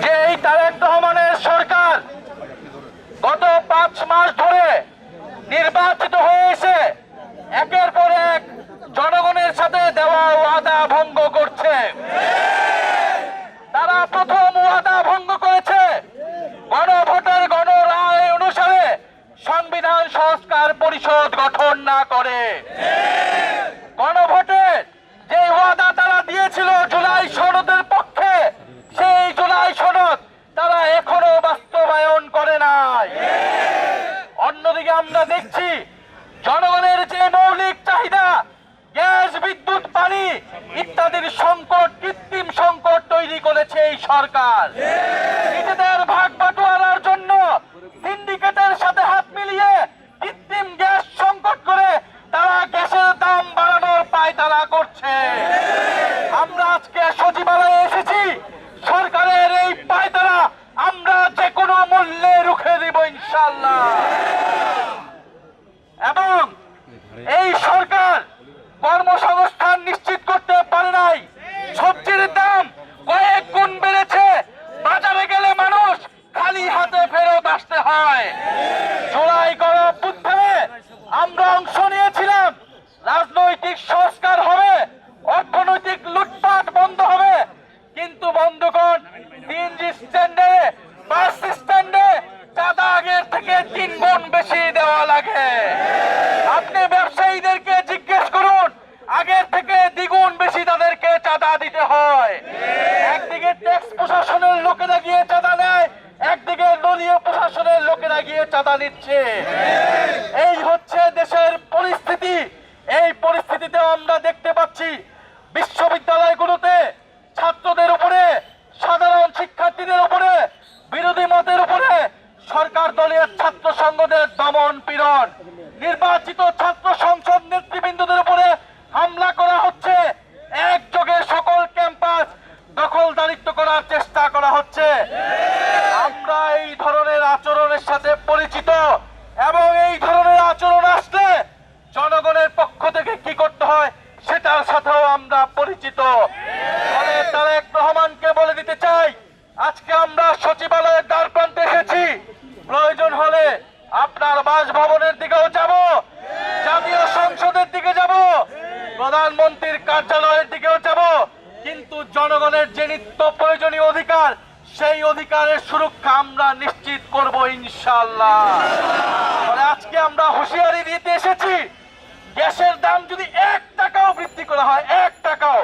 যে এই তারেক রহমানের সরকার গত 5 মাস ধরে নির্বাচিত হয়েছে একের পর এক জনগণের সাথে দেওয়া ওয়াদা ভঙ্গ করছে। তারা প্রথম ওয়াদা ভঙ্গ করেছে গণভোটের গণরায় অনুসারে সংবিধান সংস্কার পরিষদ গঠন না করে। গণভোটে যে ওয়াদা তারা দিয়েছিল জুলাই সনদের পক্ষে, সেই জুলাই সনদ তারা এখনো বাস্তবায়ন করে নাই। অন্যদিকে আমরা দেখছি জনগণের যে মৌলিক চাহিদা গ্যাস, বিদ্যুৎ, পানি ইত্যাদির সংকট, কৃত্রিম সংকট তৈরি করেছে এই সরকার। নিজেদের ভাগ বাটোয়ারার জন্য সিন্ডিকেটের সাথে হাত মিলিয়ে কৃত্রিম গ্যাস সংকট করে তারা গ্যাসের দাম বাড়ানোর পায়তারা করছে। আমরা আজকে সচিবালয়ে এসেছি, সরকারের এই পায়তারা আমরা যে কোনো মূল্যে রুখে দিব ইনশাআল্লাহ। এবং এই সরকার কর্মসংস্থান নিশ্চিত করতে পারে নাই। সবজির দাম কয়েক গুণ বেড়েছে, বাজারে গেলে মানুষ খালি হাতে ফেরত আসতে হয়। জুলাই গণঅভ্যুত্থানে আমরা অংশ নিয়েছিলাম, রাজনৈতিক সংস্কার হবে, অর্থনৈতিক লুটপাট বন্ধ হবে, কিন্তু বন্ধুগণ সিএনজি স্ট্যান্ডে, বাস স্ট্যান্ডে চাঁদা আগের থেকে 3 গুণ বেশি দেওয়া লাগে। আপনি ব্যবসায়ীদেরকে জিজ্ঞেস করুন, আগের থেকে দ্বিগুণ বেশি তাদেরকে চাঁদা দিতে হয়। একদিকে ট্যাক্স প্রশাসনের লোকেরা গিয়ে চাঁদা নেয়, একদিকে দলীয় প্রশাসনের লোকেরা গিয়ে চাঁদা নিচ্ছে। এই হচ্ছে দেশের পরিস্থিতি। এই পরিস্থিতিতে আমরা দেখতে পাচ্ছি বিশ্ববিদ্যালয়গুলোতে ছাত্রদের উপরে, সাধারণ শিক্ষার্থীদের উপরে, বিরোধী মতের উপরে সরকার দলীয় ছাত্র সংগঠনের দমন পীড়ন, নির্বাচিত ছাত্র সংসদ নেতৃবৃন্দদের উপরে হামলা করা হচ্ছে, একযোগে সকল ক্যাম্পাস দখলদারিত্ব করার চেষ্টা করা হচ্ছে। আমরা এই ধরনের আচরণের সাথে পরিচিত এবং এই ধরনের আচরণ আসলে জনগণের পক্ষ থেকে কি করতে হয় সেটার সাথেও আমরা পরিচিত। ফলে তারেক রহমানকে বলে দিতে চাই, আজকে আমরা সচিবালয়ের দ্বার প্রান্তে এসেছি, প্রয়োজন হলে আপনার বাসভবনের দিকেও যাব, জাতীয় সংসদের দিকে যাব, প্রধানমন্ত্রীর কার্যালয়ের দিকেও যাব, কিন্তু জনগণের যে নিত্য প্রয়োজনীয় অধিকার, সেই অধিকারের সুরক্ষা আমরা নিশ্চিত করব ইনশাআল্লাহ। আজকে আমরা হুঁশিয়ারি দিতে এসেছি, গ্যাসের দাম যদি 1 টাকাও বৃদ্ধি করা হয়, 1 টাকাও,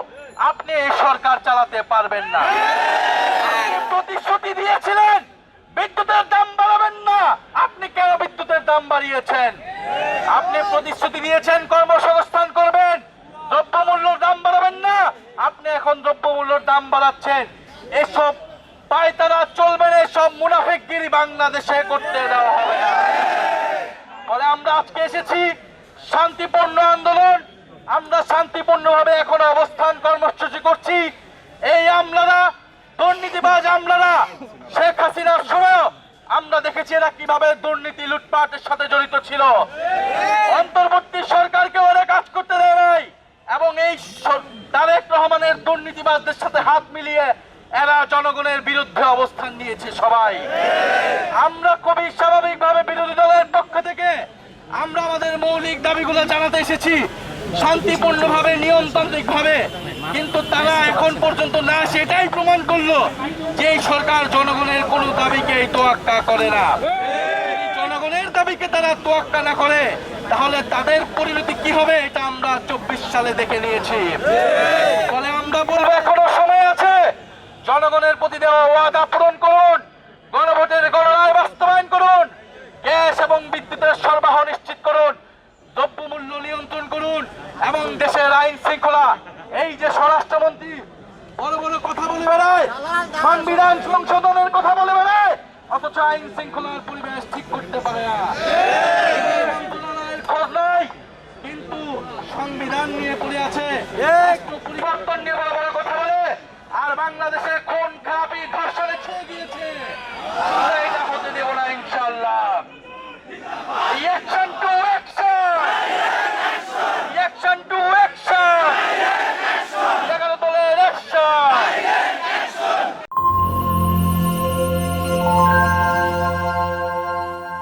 আপনি এই সরকার চালাতে পারবেন না। প্রতিশ্রুতি দিয়েছিলেন বিদ্যুতের দাম বাড়াবেন না, আপনি কেন বিদ্যুতের দাম বাড়িয়েছেন? আপনি প্রতিশ্রুতি দিয়েছেন কর্মসংস্থান করবেন, দ্রব্যমূল্যের দাম বাড়াবেন না, আপনি এখন দ্রব্যমূল্যের দাম বাড়াচ্ছেন। এসব পায়তারা চলবে না, এসব মুনাফিকগিরি বাংলাদেশে করতে দেওয়া হবে না। ফলে আমরা আজকে এসেছি শান্তিপূর্ণ আন্দোলন, আমরা শান্তিপূর্ণভাবে এখন অবস্থান কর্মসূচি করছি। এই আমলারা, দুর্নীতিবাজ আমলারা, শেখ হাসিনার সময় আমরা দেখেছি এরা কিভাবে দুর্নীতি লুটপাটের সাথে জড়িত ছিল। অন্তর্বর্তী সরকারকে ওরা কাজ করতে দেয় নাই এবং এই তারেক রহমানের দুর্নীতিবাজদের সাথে হাত মিলিয়ে এরা জনগণের বিরুদ্ধে অবস্থান নিয়েছে সবাই। আমরা খুবই স্বাভাবিকভাবে বিরোধী দলের পক্ষ থেকে আমরা আমাদের মৌলিক দাবিগুলো জানাতে এসেছি শান্তিপূর্ণভাবে, নিয়মতান্ত্রিকভাবে, কিন্তু তারা এখন পর্যন্ত না সেটাই প্রমাণ করলো যে এই সরকার জনগণের কোনো দাবিকে তোয়াক্কা করে না। জনগণের দাবিকে তারা তোয়াক্কা না করে তাহলে তাদের পরিণতি কি হবে এটা আমরা 24 সালে দেখে নিয়েছি। ফলে আমরা বলবো এখনো সময় আছে, জনগণের প্রতি দেওয়া ওয়াদা পূরণ করুন, গণভোটের গণরায় বাস্তবায়ন করুন, গ্যাস এবং বিদ্যুতের সরবরাহ নিশ্চিত করুন, দ্রব্যমূল্য নিয়ন্ত্রণ করুন এবং দেশের আইন শৃঙ্খলা, এই যে স্বরাষ্ট্রমন্ত্রী বড় বড় কথা বলে বেড়ায়, সংবিধান সংশোধনের কথা বলে বেড়ায়, অথচ আইন শৃঙ্খলার পরিবেশ ঠিক করতে পারে না। মন্ত্রণালয়ের খোঁজ নাই, কিন্তু সংবিধান নিয়ে পড়ে আছে, একটু পরিবর্তন নিয়ে বড় বড় কথা বলে, আর বাংলাদেশে কোন